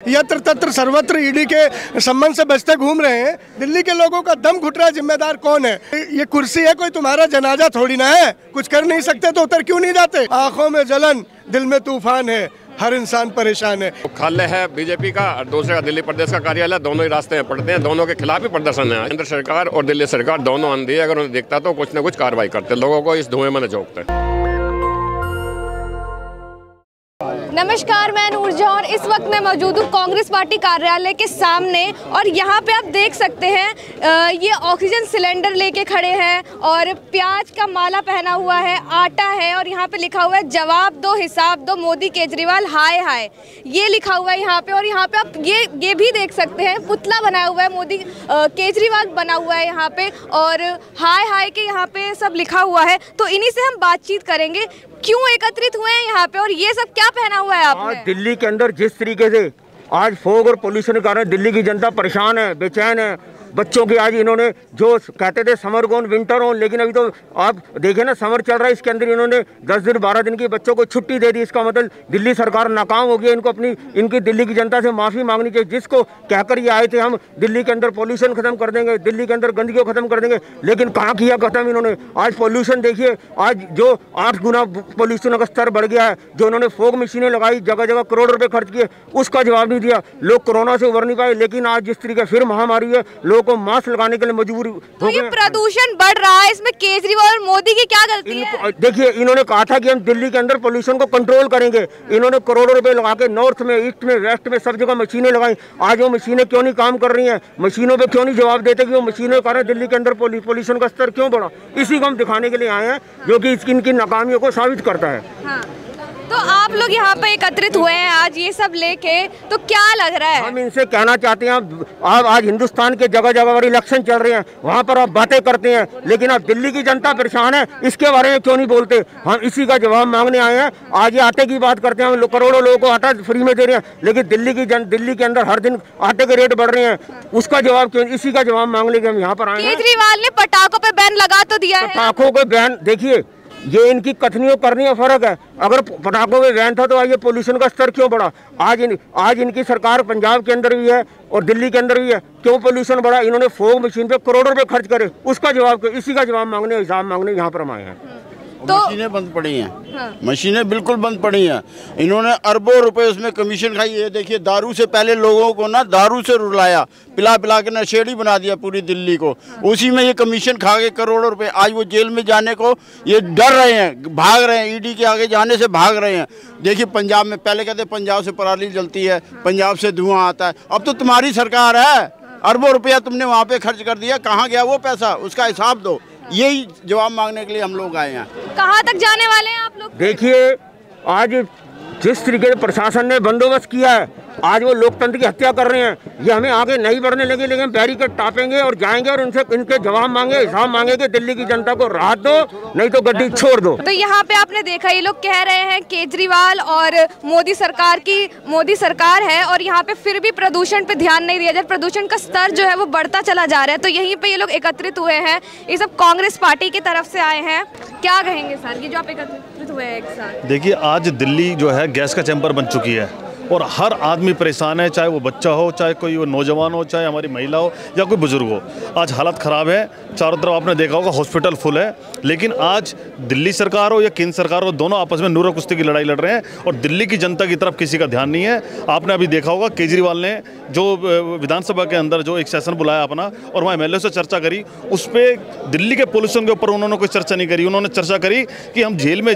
यत्र तत्र सर्वत्र ईडी के संबंध से बचते घूम रहे हैं। दिल्ली के लोगों का दम घुट रहा है, जिम्मेदार कौन है? ये कुर्सी है, कोई तुम्हारा जनाजा थोड़ी ना है। कुछ कर नहीं सकते तो उतर क्यों नहीं जाते? आंखों में जलन, दिल में तूफान है, हर इंसान परेशान है। मुख्यालय है बीजेपी का और दूसरे का दिल्ली प्रदेश का कार्यालय, दोनों ही रास्ते में पड़ते हैं, दोनों के खिलाफ ही प्रदर्शन है। केंद्र सरकार और दिल्ली सरकार दोनों अंधी है, अगर उन्हें दिखता तो कुछ न कुछ कार्रवाई करते, लोगों को इस धुएं में झोंकते। नमस्कार, मैं नूरजहां और इस वक्त मैं मौजूद हूँ कांग्रेस पार्टी कार्यालय के सामने और यहाँ पे आप देख सकते हैं ये ऑक्सीजन सिलेंडर लेके खड़े हैं और प्याज का माला पहना हुआ है, आटा है और यहाँ पे लिखा हुआ है जवाब दो, हिसाब दो, मोदी केजरीवाल हाय हाय, ये लिखा हुआ है यहाँ पे। और यहाँ पे आप ये भी देख सकते हैं पुतला बनाया हुआ है, मोदी केजरीवाल बना हुआ है यहाँ पे और हाय हाय के यहाँ पे सब लिखा हुआ है। तो इन्हीं से हम बातचीत करेंगे, क्यों एकत्रित हुए हैं यहाँ पे और ये सब क्या पहना हुआ है आपने? आज दिल्ली के अंदर जिस तरीके से आज फॉग और पोल्यूशन के कारण दिल्ली की जनता परेशान है, बेचैन है। बच्चों की आज इन्होंने जो कहते थे समर गोन विंटर ऑन, लेकिन अभी तो आप देखें ना समर चल रहा है, इसके अंदर इन्होंने 10 दिन 12 दिन की बच्चों को छुट्टी दे दी। इसका मतलब दिल्ली सरकार नाकाम हो गई। इनको इनकी दिल्ली की जनता से माफ़ी मांगनी चाहिए, जिसको कहकर ये आए थे हम दिल्ली के अंदर पोल्यूशन खत्म कर देंगे, दिल्ली के अंदर गंदगी को खत्म कर देंगे, लेकिन कहाँ किया खत्म इन्होंने। आज पोल्यूशन देखिए, आज जो 8 गुना पोल्यूशन का स्तर बढ़ गया है। जो उन्होंने फोग मशीनें लगाई, जगह जगह करोड़ रुपए खर्च किए, उसका जवाब नहीं दिया। लोग कोरोना से उबर नहीं पाए, लेकिन आज जिस तरीके फिर महामारी है, को मास्क लगाने के लिए मजबूर हो गए। ये प्रदूषण बढ़ रहा है, इसमें केजरीवाल और मोदी की क्या गलती है? देखिए, इन्होंने कहा था कि हम दिल्ली के अंदर पोल्यूशन को कंट्रोल करेंगे। इन्होंने करोड़ों रुपए लगा के नॉर्थ में, ईस्ट में, वेस्ट में सब जगह मशीनें लगाई। आज वो मशीनें क्यों नहीं काम कर रही हैं? मशीनों पे क्यों नहीं जवाब देते कि वो मशीनों के कारण दिल्ली के अंदर पोल्यूशन का स्तर क्यों बढ़ा? इसी को हम दिखाने के लिए आए हैं, जो कि इनकी नाकामियों को साबित करता है। हाँ। तो आप लोग यहाँ पे एकत्रित हुए हैं आज ये सब लेके, तो क्या लग रहा है? हम इनसे कहना चाहते हैं, आप आज हिंदुस्तान के जगह जगह पर इलेक्शन चल रहे हैं, वहाँ पर आप बातें करते हैं, लेकिन आप दिल्ली की जनता परेशान है, इसके बारे में क्यों नहीं बोलते? हम इसी का जवाब मांगने आए हैं। आज ये आटे की बात करते हैं, हम करोड़ों लोगों को आटा फ्री में दे रहे हैं, लेकिन दिल्ली के अंदर हर दिन आटे के रेट बढ़ रहे हैं, उसका जवाब क्यों? इसी का जवाब मांगने के हम यहाँ पर आए हैं। केजरीवाल ने पटाखों पे बैन लगा तो दिया है। पटाखों पे बैन, देखिए ये इनकी कथनियों करनी में फर्क है। अगर पटाखों में बैन था तो आज ये पोल्यूशन का स्तर क्यों बढ़ा? आज इनकी सरकार पंजाब के अंदर भी है और दिल्ली के अंदर भी है, क्यों पोल्यूशन बढ़ा? इन्होंने फोग मशीन पे करोड़ों रुपए खर्च करे, उसका जवाब, इसी का जवाब मांगने, हिसाब मांगने यहाँ पर हम आए हैं। तो मशीनें बंद पड़ी हैं। हाँ। मशीनें बिल्कुल बंद पड़ी हैं। इन्होंने अरबों रुपए उसमें कमीशन खाई। ये देखिए, दारू से पहले लोगों को ना दारू से रुलाया, पिला पिला के नशेड़ी बना दिया पूरी दिल्ली को। हाँ। उसी में ये कमीशन खा के करोड़ों रुपए, आज वो जेल में जाने को ये डर रहे हैं, भाग रहे हैं, ईडी के आगे जाने से भाग रहे हैं। देखिए पंजाब में पहले कहते पंजाब से पराली जलती है, पंजाब से धुआं आता है, अब तो तुम्हारी सरकार है, अरबों रुपया तुमने वहाँ पे खर्च कर दिया, कहाँ गया वो पैसा? उसका हिसाब दो। यही जवाब मांगने के लिए हम लोग आए हैं। कहाँ तक जाने वाले हैं आप लोग? देखिए, आज जिस तरीके से प्रशासन ने बंदोबस्त किया है, आज वो लोकतंत्र की हत्या कर रहे हैं। ये हमें आगे नहीं बढ़ने लगे, लेकिन बैरिकेड टापेंगे और जाएंगे और उनसे इनके जवाब मांगे, हिसाब मांगे कि दिल्ली की जनता को राहत दो, नहीं तो गड्डी छोड़ दो। तो यहाँ पे आपने देखा, ये लोग कह रहे हैं केजरीवाल और मोदी सरकार है और यहाँ पे फिर भी प्रदूषण पे ध्यान नहीं दिया जाए, प्रदूषण का स्तर जो है वो बढ़ता चला जा रहा है। तो यहीं पे ये लोग एकत्रित हुए हैं, ये सब कांग्रेस पार्टी की तरफ से आए हैं। क्या कहेंगे सर, ये जो आप एकत्रित हुए हैं एक साथ? देखिए, आज दिल्ली जो है गैस का चैम्बर बन चुकी है और हर आदमी परेशान है, चाहे वो बच्चा हो, चाहे कोई वो नौजवान हो, चाहे हमारी महिला हो या कोई बुजुर्ग हो। आज हालत ख़राब है, चारों तरफ आपने देखा होगा हॉस्पिटल फुल है। लेकिन आज दिल्ली सरकार हो या केंद्र सरकार हो, दोनों आपस में नूर कुश्ती की लड़ाई लड़ रहे हैं और दिल्ली की जनता की तरफ किसी का ध्यान नहीं है। आपने अभी देखा होगा केजरीवाल ने जो विधानसभा के अंदर जो एक सेशन बुलाया अपना और वहाँ एमएलए से चर्चा करी, उस पर दिल्ली के पोल्यूशन के ऊपर उन्होंने कोई चर्चा नहीं करी। उन्होंने चर्चा करी कि हम जेल में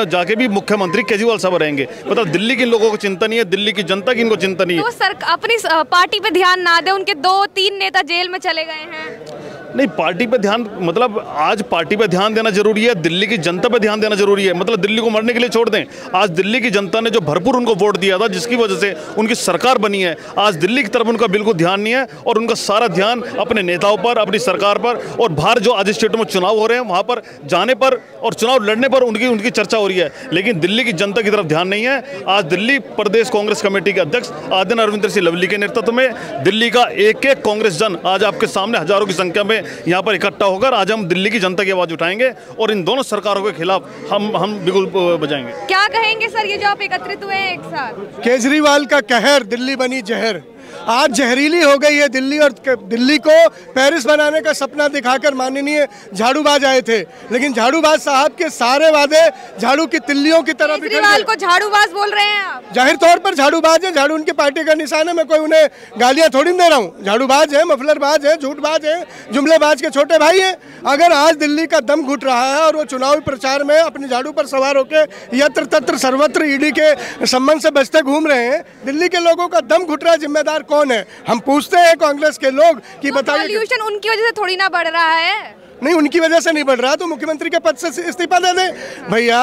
जाके भी मुख्यमंत्री केजरीवाल साहब रहेंगे। मतलब दिल्ली के लोगों को चिंता नहीं है, दिल्ली की जनता की इनको चिंता नहीं है। तो सर अपनी पार्टी पे ध्यान ना दे, उनके 2-3 नेता जेल में चले गए हैं। नहीं, पार्टी पे ध्यान, मतलब आज पार्टी पे ध्यान देना जरूरी है, दिल्ली की जनता पे ध्यान देना जरूरी है। मतलब दिल्ली को मरने के लिए छोड़ दें। आज दिल्ली की जनता ने जो भरपूर उनको वोट दिया था, जिसकी वजह से उनकी सरकार बनी है, आज दिल्ली की तरफ उनका बिल्कुल ध्यान नहीं है और उनका सारा ध्यान अपने नेताओं पर, अपनी सरकार पर और बाहर जो आज स्टेटों में चुनाव हो रहे हैं वहाँ पर जाने पर और चुनाव लड़ने पर उनकी चर्चा हो रही है, लेकिन दिल्ली की जनता की तरफ ध्यान नहीं है। आज दिल्ली प्रदेश कांग्रेस कमेटी के अध्यक्ष आदित्य अरविंदर सिंह लवली के नेतृत्व में दिल्ली का एक एक कांग्रेस जन आज आपके सामने हजारों की संख्या में यहाँ पर इकट्ठा होकर आज हम दिल्ली की जनता की आवाज़ उठाएंगे और इन दोनों सरकारों के खिलाफ हम बिल्कुल बजाएंगे। क्या कहेंगे सर, ये जो आप एकत्रित हुए हैं एक साथ? केजरीवाल का कहर, दिल्ली बनी जहर। आज जहरीली हो गई है दिल्ली, और दिल्ली को पेरिस बनाने का सपना दिखाकर माननीय झाड़ूबाज आए थे, लेकिन झाड़ूबाज साहब के सारे वादे झाड़ू की तिल्लियों की तरह बिखर गए। केजरीवाल को झाड़ूबाज बोल रहे हैं आप? जाहिर तौर पर झाड़ूबाज है, झाड़ू उनकी पार्टी का निशान है। मैं कोई उन्हें गालियां थोड़ी दे रहा हूँ। झाड़ूबाज है, मफलरबाज है, झूठबाज है, जुमलेबाज के छोटे भाई हैं। अगर आज दिल्ली का दम घुट रहा है और वो चुनावी प्रचार में अपनी झाड़ू पर सवार होकर यत्र तत्र सर्वत्र ईडी के सम्मान से बचते घूम रहे हैं, दिल्ली के लोगों का दम घुट रहा है, जिम्मेदार कौन है? हम पूछते हैं कांग्रेस के लोग कि बताइए। पॉल्यूशन उनकी वजह से थोड़ी ना बढ़ रहा है। नहीं, उनकी वजह से नहीं बढ़ रहा तो मुख्यमंत्री के पद से इस्तीफा दे दे भैया।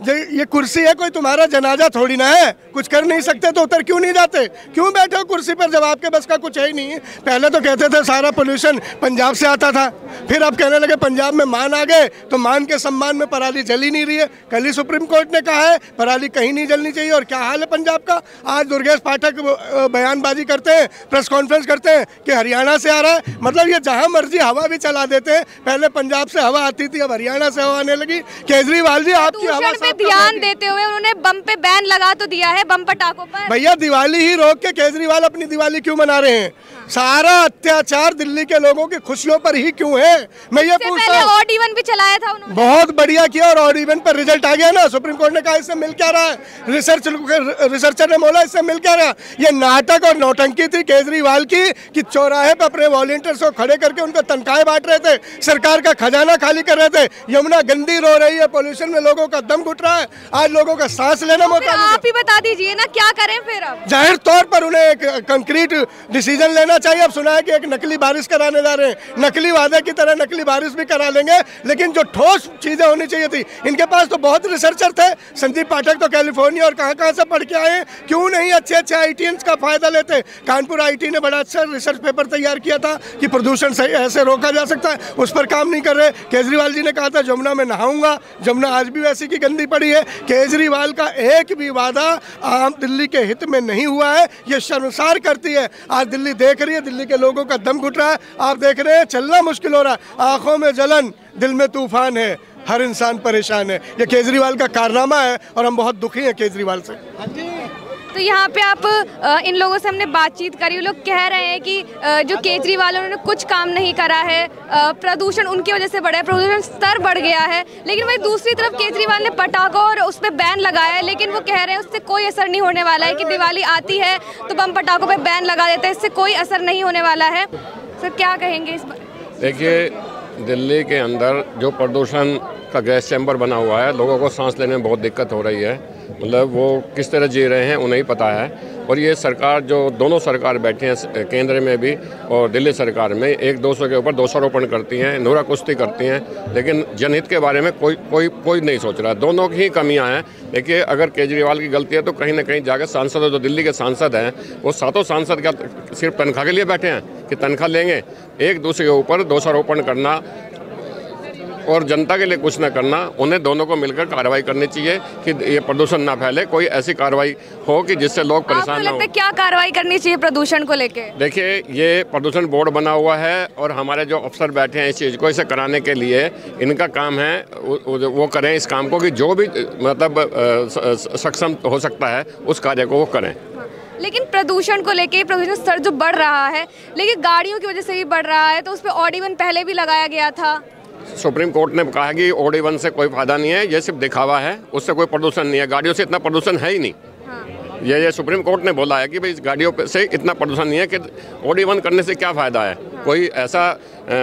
ये कुर्सी है, कोई तुम्हारा जनाजा थोड़ी ना है। कुछ कर नहीं सकते तो उतर क्यों नहीं जाते? क्यों बैठे हो कुर्सी पर जब आपके बस का कुछ है ही नहीं? पहले तो कहते थे सारा पोल्यूशन पंजाब से आता था, फिर अब कहने लगे पंजाब में मान आ गए तो मान के सम्मान में पराली जल ही नहीं रही है। कल ही सुप्रीम कोर्ट ने कहा है पराली कहीं नहीं जलनी चाहिए। और क्या हाल है पंजाब का? आज दुर्गेश पाठक बयानबाजी करते हैं, प्रेस कॉन्फ्रेंस करते हैं कि हरियाणा से आ रहा है। मतलब ये जहाँ मर्जी हवा भी चला देते हैं। पहले पंजाब से हवा आती थी, अब हरियाणा से हवा आने लगी। केजरीवाल जी आपकी हवा पे ध्यान देते हुए उन्होंने बम पे बैन लगा तो दिया है, बम पटाखों पर। भैया दिवाली ही रोक के केजरीवाल अपनी दिवाली क्यों मना रहे हैं? सारा अत्याचार दिल्ली के लोगों की खुशियों पर ही क्यों है? मैं ये पूछता हूँ। ऑड इवन भी चलाया था उन्होंने, बहुत बढ़िया किया और ऑड इवन पर रिजल्ट आ गया ना। सुप्रीम कोर्ट ने कहा इससे मिल क्या रहा है? रिसर्चर ने बोला इससे मिल क्या रहा? ये नाटक और नौटंकी थी केजरीवाल की कि चौराहे पर अपने वॉलंटियर्स को खड़े करके उनको तनख्वाहें बांट रहे थे, सरकार का खजाना खाली कर रहे थे। यमुना गंदी रो रही है, पोल्यूशन में लोगों का दम घुट रहा है। आज लोगों का सांस लेना मौका आप ही बता दीजिए ना, क्या करें फिर? अब जाहिर तौर पर उन्हें एक कंक्रीट डिसीजन लेना चाहिए। अब सुना है कि एक नकली बारिश कराने जा रहे हैं, नकली वादे की तरह नकली बारिश भी करा लेंगे, लेकिन जो ठोस चीजें होनी चाहिए थी। इनके पास तो बहुत रिसर्चर थे। संदीप पाठक तो कैलिफोर्निया और कहां से पढ़ के आए, क्यों नहीं अच्छे आईटीएंस का फायदा लेते? कानपुर आईटी ने बड़ा अच्छा रिसर्च पेपर तैयार किया था कि प्रदूषण से ऐसे रोका जा सकता है, उस पर काम नहीं कर रहे। केजरीवाल जी ने कहा था जमुना में नहाऊंगा, जमुना आज भी वैसी की गंदी पड़ी है। केजरीवाल का एक भी वादा आम दिल्ली के हित में नहीं हुआ है, ये शर्मसार करती है। आज दिल्ली देख रही है, दिल्ली के लोगों का दम घुट रहा है। आप देख रहे हैं चलना मुश्किल हो रहा है, आंखों में जलन, दिल में तूफान है, हर इंसान परेशान है। ये केजरीवाल का कारनामा है और हम बहुत दुखी हैं केजरीवाल से। तो यहाँ पे आप इन लोगों से हमने बातचीत करी, लोग कह रहे हैं कि जो केजरीवाल उन्होंने कुछ काम नहीं करा है, प्रदूषण उनकी वजह से बढ़ा है, प्रदूषण स्तर बढ़ गया है। लेकिन वही दूसरी तरफ केजरीवाल ने पटाखों और उस पर बैन लगाया है, लेकिन वो कह रहे हैं उससे कोई असर नहीं होने वाला है कि दिवाली आती है तो बम पटाखों पर बैन लगा देते हैं, इससे कोई असर नहीं होने वाला है। सर क्या कहेंगे इस पर? देखिए, दिल्ली के अंदर जो प्रदूषण का गैस चैम्बर बना हुआ है, लोगों को सांस लेने में बहुत दिक्कत हो रही है। मतलब वो किस तरह जी रहे हैं उन्हें ही पता है। और ये सरकार, जो दोनों सरकार बैठी हैं, केंद्र में भी और दिल्ली सरकार में, एक दूसरे के ऊपर दोषारोपण करती हैं, नोरा कुश्ती करती हैं, लेकिन जनहित के बारे में कोई नहीं सोच रहा। दोनों की ही कमियां हैं। देखिए, अगर केजरीवाल की गलती है तो कहीं ना कहीं जाकर सांसद, जो दिल्ली के सांसद हैं, वो सातों सांसद क्या सिर्फ तनख्वाह के लिए बैठे हैं कि तनख्वाह लेंगे? एक दूसरे के ऊपर दोषारोपण करना और जनता के लिए कुछ न करना, उन्हें दोनों को मिलकर कार्रवाई करनी चाहिए कि ये प्रदूषण ना फैले। कोई ऐसी कार्रवाई हो कि जिससे लोग परेशान ना हो। क्या कार्रवाई करनी चाहिए प्रदूषण को लेके? देखिए, ये प्रदूषण बोर्ड बना हुआ है और हमारे जो अफसर बैठे हैं इस चीज़ को, इसे कराने के लिए इनका काम है वो करें इस काम को, कि जो भी मतलब सक्षम हो सकता है उस कार्य को वो करें। लेकिन प्रदूषण को लेके, प्रदूषण स्तर जो बढ़ रहा है, लेकिन गाड़ियों की वजह से भी बढ़ रहा है, तो उस पर ऑड इवन पहले भी लगाया गया था। सुप्रीम कोर्ट ने कहा है कि ऑड इवन से कोई फायदा नहीं है, ये सिर्फ दिखावा है, उससे कोई प्रदूषण नहीं है। गाड़ियों से इतना प्रदूषण है ही नहीं। हाँ। ये सुप्रीम कोर्ट ने बोला है कि भाई इस गाड़ियों से इतना प्रदूषण नहीं है कि ऑड इवन करने से क्या फ़ायदा है। हाँ। कोई ऐसा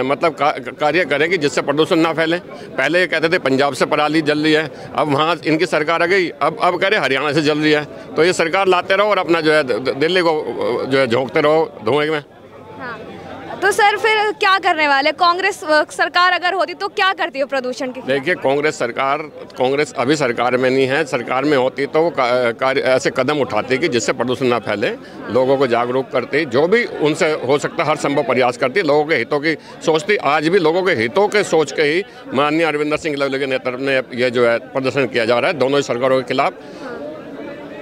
मतलब कार्य करे कि जिससे प्रदूषण ना फैले। पहले ये कहते थे पंजाब से पराली जल रही है, अब वहाँ इनकी सरकार आ गई, अब कह रहे हरियाणा से जल रही है। तो ये सरकार लाते रहो और अपना जो है दिल्ली को जो है झोंकते रहो धुएं में। हाँ। तो सर फिर क्या करने वाले? कांग्रेस सरकार अगर होती तो क्या करती हो प्रदूषण के? देखिए, कांग्रेस अभी सरकार में नहीं है। सरकार में होती तो वो ऐसे कदम उठाती कि जिससे प्रदूषण ना फैले, लोगों को जागरूक करती, जो भी उनसे हो सकता हर संभव प्रयास करती, लोगों के हितों की सोचती। आज भी लोगों के हितों के सोच के ही माननीय अरविंदर सिंह लवली के नेतृत्व में ये जो है प्रदर्शन किया जा रहा है दोनों ही सरकारों के खिलाफ।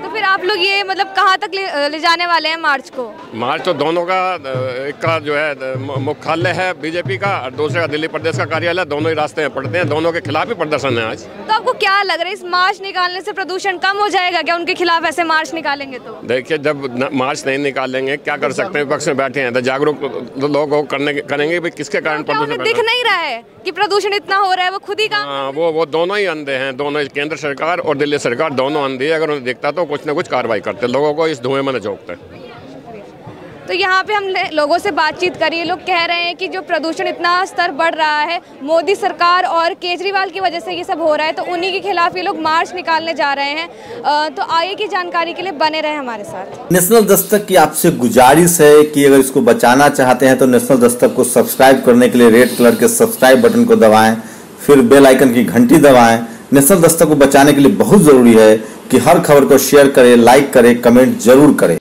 तो फिर आप लोग ये मतलब कहाँ तक ले जाने वाले हैं मार्च को? मार्च तो दोनों का, एक का जो है मुख्यालय है बीजेपी का और दूसरे का दिल्ली प्रदेश का कार्यालय, दोनों ही रास्ते में पड़ते हैं, दोनों के खिलाफ ही प्रदर्शन है आज। तो आपको क्या लग रहा है, इस मार्च निकालने से प्रदूषण कम हो जाएगा क्या? उनके खिलाफ ऐसे मार्च निकालेंगे तो? देखिए, जब मार्च नहीं निकालेंगे क्या कर सकते हैं, विपक्ष में बैठे हैं तो जागरूक लोग करेंगे भी किसके कारण प्रदूषण दिख नहीं रहा है कि प्रदूषण इतना हो रहा है, वो खुद ही काम। वो दोनों ही अंधे हैं, दोनों, केंद्र सरकार और दिल्ली सरकार दोनों अंधी है। अगर उन्हें दिखता तो कुछ न कुछ कार्रवाई करते, लोगों को इस धुएं में न झोंकते। तो यहाँ पे हमने लोगों से बातचीत करी है, लोग कह रहे हैं कि जो प्रदूषण इतना स्तर बढ़ रहा है मोदी सरकार और केजरीवाल की वजह से ये सब हो रहा है, तो उन्हीं के खिलाफ ये लोग मार्च निकालने जा रहे हैं। तो आगे की जानकारी के लिए बने रहे हमारे साथ। नेशनल दस्तक की आपसे गुजारिश है कि अगर इसको बचाना चाहते हैं तो नेशनल दस्तक को सब्सक्राइब करने के लिए रेड कलर के सब्सक्राइब बटन को दबाएं, फिर बेल आइकन की घंटी दबाएं। नेशनल दस्तक को बचाने के लिए बहुत जरूरी है कि हर खबर को शेयर करें, लाइक करें, कमेंट जरूर करें।